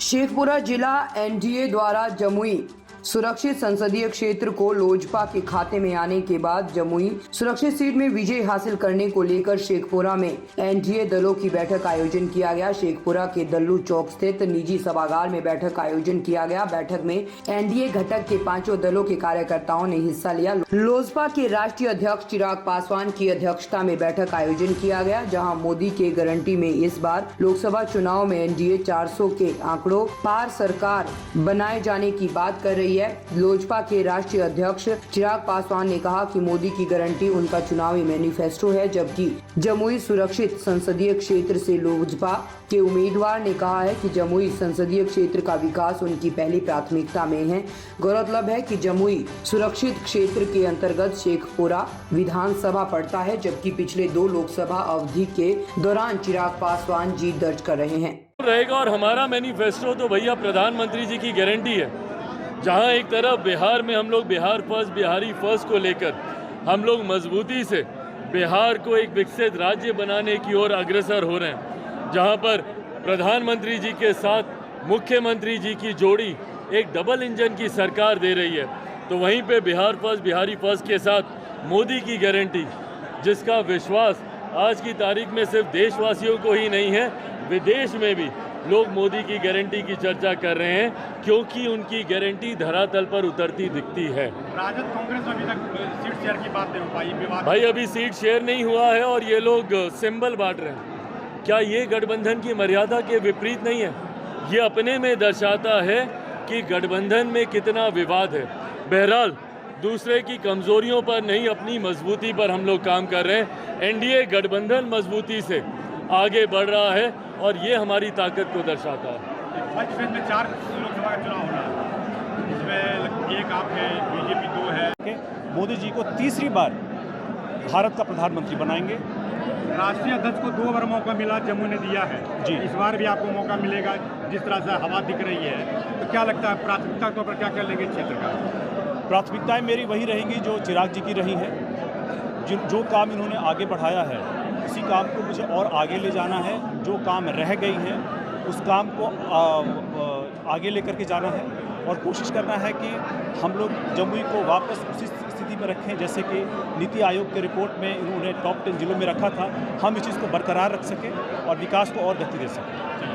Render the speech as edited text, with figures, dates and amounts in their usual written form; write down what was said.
शेखपुरा जिला एनडीए द्वारा जमुई सुरक्षित संसदीय क्षेत्र को लोजपा के खाते में आने के बाद जमुई सुरक्षित सीट में विजय हासिल करने को लेकर शेखपुरा में एनडीए दलों की बैठक आयोजन किया गया। शेखपुरा के दल्लू चौक स्थित निजी सभागार में बैठक आयोजन किया गया। बैठक में एनडीए घटक के पांचों दलों के कार्यकर्ताओं ने हिस्सा लिया। लोजपा के राष्ट्रीय अध्यक्ष चिराग पासवान की अध्यक्षता में बैठक आयोजन किया गया, जहाँ मोदी के गारंटी में इस बार लोकसभा चुनाव में एनडीए 400 के आंकड़ों पार सरकार बनाए जाने की बात कर रही है। लोजपा के राष्ट्रीय अध्यक्ष चिराग पासवान ने कहा कि मोदी की गारंटी उनका चुनावी मैनिफेस्टो है, जबकि जमुई सुरक्षित संसदीय क्षेत्र से लोजपा के उम्मीदवार ने कहा है कि जमुई संसदीय क्षेत्र का विकास उनकी पहली प्राथमिकता में है। गौरतलब है कि जमुई सुरक्षित क्षेत्र के अंतर्गत शेखपुरा विधानसभा पड़ता है, जबकि पिछले 2 लोकसभा अवधि के दौरान चिराग पासवान जीत दर्ज कर रहे हैं रहेगा। और हमारा मैनिफेस्टो तो भैया प्रधानमंत्री जी की गारंटी है। जहां एक तरफ बिहार में हम लोग बिहार फर्स्ट, बिहारी फर्स्ट को लेकर हम लोग मजबूती से बिहार को एक विकसित राज्य बनाने की ओर अग्रसर हो रहे हैं, जहां पर प्रधानमंत्री जी के साथ मुख्यमंत्री जी की जोड़ी एक डबल इंजन की सरकार दे रही है, तो वहीं पे बिहार फर्स्ट, बिहारी फर्स्ट के साथ मोदी की गारंटी, जिसका विश्वास आज की तारीख में सिर्फ देशवासियों को ही नहीं है, विदेश में भी लोग मोदी की गारंटी की चर्चा कर रहे हैं, क्योंकि उनकी गारंटी धरातल पर उतरती दिखती है। राजद कांग्रेस में अभी तक सीट शेयर की बात नहीं हो पाई। विवाद भाई अभी सीट शेयर नहीं हुआ है और ये लोग सिंबल बांट रहे हैं। क्या ये गठबंधन की मर्यादा के विपरीत नहीं है? ये अपने में दर्शाता है कि गठबंधन में कितना विवाद है। बहरहाल दूसरे की कमजोरियों पर नहीं, अपनी मजबूती पर हम लोग काम कर रहे हैं। एनडीए गठबंधन मजबूती से आगे बढ़ रहा है और ये हमारी ताकत को दर्शाता है। फर्स्ट फेज में 4 लोकसभा का चुनाव हो रहा है, जिसमें एक आप है, बीजेपी 2 है। मोदी जी को तीसरी बार भारत का प्रधानमंत्री बनाएंगे। राष्ट्रीय अध्यक्ष को 2 बार मौका मिला, जम्मू ने दिया है जी। इस बार भी आपको मौका मिलेगा। जिस तरह से हवा दिख रही है, तो क्या लगता है प्राथमिकता के तौर पर क्या कर लेंगे क्षेत्र का? प्राथमिकताएं मेरी वही रहेंगी जो चिराग जी की रही है। जो काम इन्होंने आगे बढ़ाया है, इसी काम को मुझे और आगे ले जाना है। जो काम रह गई है उस काम को आगे लेकर के जाना है और कोशिश करना है कि हम लोग जमुई को वापस उसी स्थिति में रखें जैसे कि नीति आयोग के रिपोर्ट में इन्होंने टॉप 10 जिलों में रखा था। हम इस चीज़ को बरकरार रख सकें और विकास को और गति दे सकें।